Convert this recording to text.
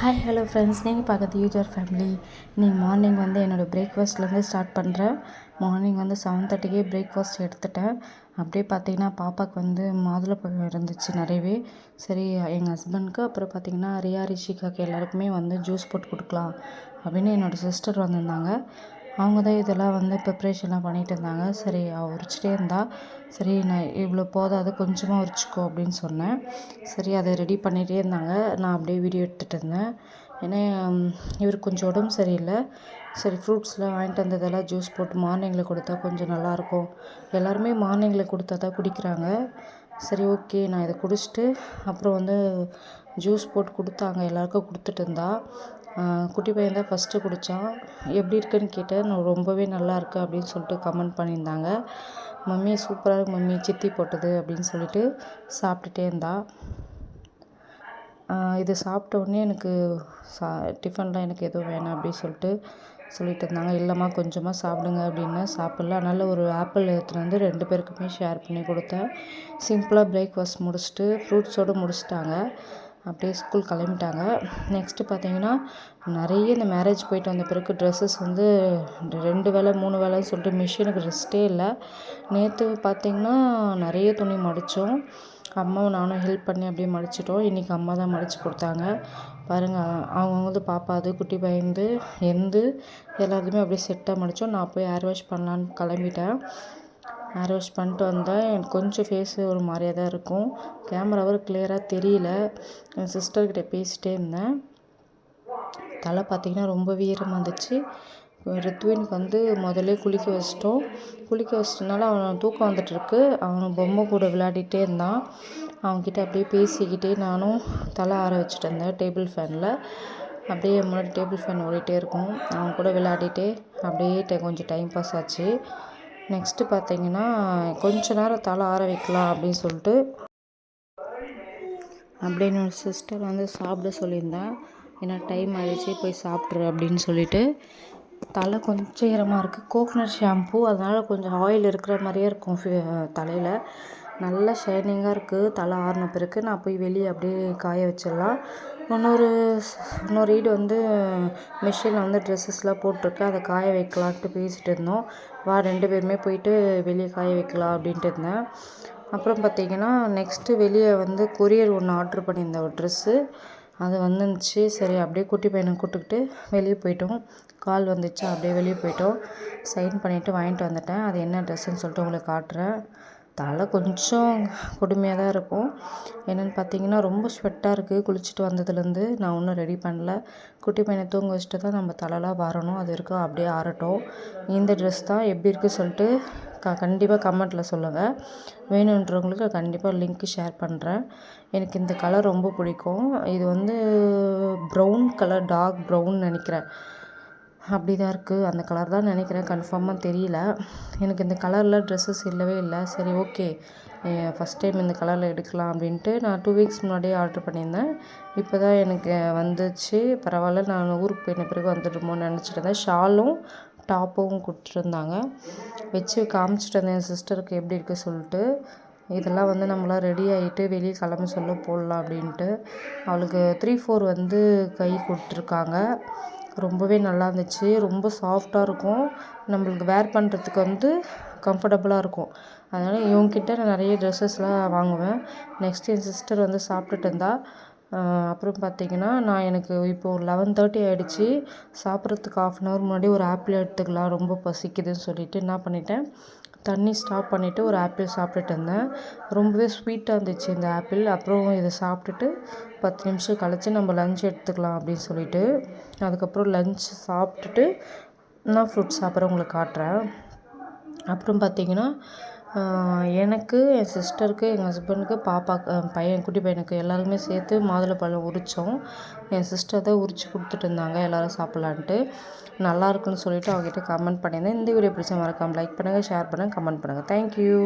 Hi hello friends, நீங்கள் பார்க்குறது user family. இன்றைக்கி மார்னிங் வந்து என்னோடய பிரேக்ஃபாஸ்ட்லேருந்து ஸ்டார்ட் பண்ணுறேன். மார்னிங் வந்து 7:30க்கே பிரேக்ஃபாஸ்ட் எடுத்துட்டேன். அப்படியே பார்த்தீங்கன்னா பாப்பாவுக்கு வந்து மாதுளப்பழம் இருந்துச்சு நிறையவே. சரி, எங்கள் ஹஸ்பண்ட்க்கு அப்புறம் பார்த்தீங்கன்னா ரியா ரிஷிகாக்கு எல்லாருக்குமே வந்து ஜூஸ் போட்டு கொடுக்கலாம் அப்படின்னு என்னோடய சிஸ்டர் வந்திருந்தாங்க. அவங்க தான் இதெல்லாம் வந்து ப்ரிப்ரேஷன்லாம் பண்ணிகிட்டு இருந்தாங்க. சரி, அவள் உரிச்சிட்டே இருந்தா. சரி, நான் இவ்வளோ போதாது, கொஞ்சமாக உரிச்சிக்கோ அப்படின்னு சொன்னேன். சரி, அதை ரெடி பண்ணிகிட்டே இருந்தாங்க. நான் அப்படியே வீடியோ எடுத்துகிட்டு இருந்தேன். ஏன்னா இவருக்கு கொஞ்சம் உடம்பு சரியில்லை. சரி, ஃப்ரூட்ஸ்லாம் வாங்கிட்டு வந்ததெல்லாம் ஜூஸ் போட்டு மார்னிங்கில் கொடுத்தா கொஞ்சம் நல்லாயிருக்கும். எல்லாருமே மார்னிங்கில் கொடுத்தா தான் குடிக்கிறாங்க. சரி, ஓகே, நான் இதை குடிச்சிட்டு அப்புறம் வந்து ஜூஸ் போட்டு கொடுத்தாங்க. எல்லாருக்கும் கொடுத்துட்டு இருந்தா. குட்டி பையன் தான் ஃபஸ்ட்டு குடித்தான். எப்படி இருக்குன்னு கேட்டேன். ரொம்பவே நல்லா இருக்கு அப்படின்னு சொல்லிட்டு கமெண்ட் பண்ணியிருந்தாங்க. மம்மி சூப்பராக இருக்கு மம்மி, சித்தி போட்டது அப்படின்னு சொல்லிட்டு சாப்பிட்டுட்டே இருந்தா. இது சாப்பிட்ட உடனே எனக்கு டிஃபன்லாம் எனக்கு எதுவும் வேணாம் அப்படின்னு சொல்லிட்டு இருந்தாங்க. இல்லைம்மா கொஞ்சமாக சாப்பிடுங்க அப்படின்னு. சாப்பிடல. அதனால் ஒரு ஆப்பிள் எடுத்துகிட்டு வந்து 2 பேருக்குமே ஷேர் பண்ணி கொடுத்தேன். சிம்பிளாக பிரேக்ஃபாஸ்ட் முடிச்சுட்டு ஃப்ரூட்ஸோடு முடிச்சிட்டாங்க. அப்படியே ஸ்கூல் கிளம்பிட்டாங்க. நெக்ஸ்ட்டு பார்த்தீங்கன்னா நிறைய இந்த மேரேஜ் போயிட்டு வந்த பிறகு ட்ரெஸ்ஸஸ் வந்து 2 வேளை 3 வேளைன்னு சொல்லிட்டு மிஷினுக்கு ரெஸ்ட்டே இல்லை. நேற்று பார்த்தீங்கன்னா நிறைய துணி மடித்தோம். அம்மாவும் நானும் ஹெல்ப் பண்ணி அப்படியே மடிச்சிட்டோம். இன்றைக்கி அம்மா தான் மடித்து கொடுத்தாங்க. பாருங்கள், அவங்கவுங்களது பாப்பாது, குட்டி பையன்து, எந்து எல்லாத்தையுமே அப்படியே செட்டாக மடித்தோம். நான் போய் ஹேர் வாஷ் பண்ணலான்னு கிளம்பிட்டேன். ஹேர் வாஷ் பண்ணிட்டு வந்தேன். எனக்கு கொஞ்சம் ஃபேஸு ஒரு மாதிரியாக தான் இருக்கும். கேமராவும் கிளியராக தெரியல. என் சிஸ்டர்கிட்ட பேசிகிட்டே இருந்தேன். தலை பார்த்திங்கன்னா ரொம்பவே ஈரமாக இருந்துச்சு. ரித்வினுக்கு வந்து முதல்ல குளிக்க வச்சிட்டனால அவன் தூக்கம் வந்துட்டுருக்கு. அவன் பொம்மை கூட விளையாடிட்டே இருந்தான். அவன்கிட்ட அப்படியே பேசிக்கிட்டே நானும் தலை ஆற வச்சுட்டு இருந்தேன். டேபிள் ஃபேனில் அப்படியே முன்னாடி டேபிள் ஃபேன் ஓடிட்டே இருக்கும். அவன் கூட விளையாடிட்டே அப்படியே கொஞ்சம் டைம் பாஸ் ஆச்சு. நெக்ஸ்ட்டு பார்த்தீங்கன்னா கொஞ்ச நேரம் தலை ஆற வைக்கலாம் அப்படின்னு சொல்லிட்டு அப்படியே என்னோடய சிஸ்டர் வந்து சாப்பிட சொல்லியிருந்தேன். ஏன்னா டைம் ஆகிடுச்சி, போய் சாப்பிட்ரு அப்படின்னு சொல்லிட்டு. தலை கொஞ்சம் ஈரமாக இருக்குது. கோகனட் ஷாம்பு, அதனால் கொஞ்சம் ஆயில் இருக்கிற மாதிரியே இருக்கும் தலையில். நல்லா ஷைனிங்காக இருக்குது. தலை ஆறின பிறகு நான் போய் வெளியே அப்படியே காய வச்சிடலாம். இன்னொரு ஈடு வந்து மிஷினில் வந்து ட்ரெஸ்ஸஸ்லாம் போட்டிருக்கு, அதை காய வைக்கலான்ட்டு பேசிகிட்டு இருந்தோம். வா 2 பேருமே போயிட்டு வெளியே காய வைக்கலாம் அப்படின்ட்டு இருந்தேன். அப்புறம் பார்த்திங்கன்னா நெக்ஸ்ட்டு வெளியே வந்து கொரியர் ஒன்று ஆர்ட்ரு பண்ணியிருந்தேன், ஒரு ட்ரெஸ்ஸு. அது வந்துருந்துச்சு. சரி, அப்படியே குட்டி பையனை கூப்பிட்டுக்கிட்டு வெளியே போயிட்டோம். கால் வந்துச்சு, அப்படியே வெளியே போயிட்டோம். சைன் பண்ணிவிட்டு வாங்கிட்டு வந்துட்டேன். அது என்ன ட்ரெஸ்ஸுன்னு சொல்லிட்டு உங்களுக்கு காட்டுறேன். தலை கொஞ்சம் கொடுமையாக தான் இருக்கும். என்னென்னு பார்த்தீங்கன்னா ரொம்ப ஸ்வெட்டாக இருக்குது. குளிச்சுட்டு வந்ததுலேருந்து நான் இன்னும் ரெடி பண்ணல. குட்டி பையனை தூங்க வச்சுட்டு தான் நம்ம தலைலாம் வாரணும். அது வரைக்கும் அப்படியே ஆறட்டும். இந்த ட்ரெஸ் தான் எப்படி இருக்குது சொல்லிட்டு கண்டிப்பாக கமெண்ட்டில் சொல்லுங்கள். வேணுன்றவங்களுக்கு கண்டிப்பாக லிங்க்கு ஷேர் பண்ணுறேன். எனக்கு இந்த கலர் ரொம்ப பிடிக்கும். இது வந்து ப்ரௌன் கலர், டார்க் ப்ரௌன் நினைக்கிறேன். அப்படி தான் இருக்குது. அந்த கலர் தான் நினைக்கிறேன், கன்ஃபார்மாக தெரியல. எனக்கு இந்த கலரில் ட்ரெஸ்ஸஸ் இல்லவே இல்லை. சரி, ஓகே, ஃபஸ்ட் டைம் இந்த கலரில் எடுக்கலாம் அப்படின்ட்டு நான் 2 வீக்ஸ் முன்னாடியே ஆர்ட்ரு பண்ணியிருந்தேன். இப்போ தான் எனக்கு வந்துச்சு. பரவாயில்ல, நான் ஊருக்கு போயின பிறகு வந்துடுமோன்னு நினச்சிட்டு இருந்தேன். ஷாலும் டாப்பும் கொடுத்துருந்தாங்க. வச்சு காமிச்சிட்டு இருந்தேன் என் சிஸ்டருக்கு எப்படி இருக்குது சொல்லிட்டு. இதெல்லாம் வந்து நம்மளாம் ரெடி ஆகிட்டு வெளியே கிளம்ப சொல்ல போடலாம் அப்படின்ட்டு. அவளுக்கு 3/4 வந்து கை கொடுத்துருக்காங்க. ரொம்பவே நல்லா இருந்துச்சு. ரொம்ப சாஃப்டாக இருக்கும். நம்மளுக்கு வேர் பண்ணுறதுக்கு வந்து கம்ஃபர்டபுளாக இருக்கும். அதனால் இவங்ககிட்ட நான் நிறைய ட்ரெஸ்ஸஸ்லாம் வாங்குவேன். நெக்ஸ்ட் என் சிஸ்டர் வந்து சாப்பிட்டுட்டு இருந்தா. அப்புறம் பார்த்திங்கன்னா எனக்கு இப்போது 11:30 ஆகிடுச்சி. சாப்பிட்றதுக்கு 1/2 அன் ஹவர் முன்னாடி ஒரு ஆப்பிள் எடுத்துக்கலாம், ரொம்ப பசிக்குதுன்னு சொல்லிட்டு என்ன பண்ணிட்டேன், தண்ணி ஸ்டாப் பண்ணிவிட்டு ஒரு ஆப்பிள் சாப்பிட்டுட்டு இருந்தேன். ரொம்பவே ஸ்வீட்டாக இருந்துச்சு இந்த ஆப்பிள். அப்புறம் இதை சாப்பிட்டுட்டு 10 நிமிஷம் கழிச்சு நம்ம லஞ்ச் எடுத்துக்கலாம் அப்படின்னு சொல்லிட்டு, அதுக்கப்புறம் லஞ்ச் சாப்பிட்டுட்டு நான் ஃப்ரூட்ஸ் சாப்பிட்றேன், உங்களுக்கு காட்டுறேன். அப்புறம் பார்த்திங்கன்னா எனக்கு, என் சிஸ்டருக்கு, எங்கள் ஹஸ்பண்டுக்கு, பாப்பாக்கு, குட்டி பையனுக்கு எல்லாருக்குமே சேர்த்து மாதுளப்பழம் உரித்தோம். என் சிஸ்டர் தான் உரித்து கொடுத்துட்டு இருந்தாங்க எல்லோரும் சாப்பிட்லான்ட்டு. நல்லா இருக்குன்னு சொல்லிட்டு அவங்ககிட்ட கமெண்ட் பண்ணியிருந்தேன். இந்த வீடியோ பிடிச்சா மறக்காமல் லைக் பண்ணுங்கள், ஷேர் பண்ணுங்கள், கமெண்ட் பண்ணுங்கள். தேங்க்யூ.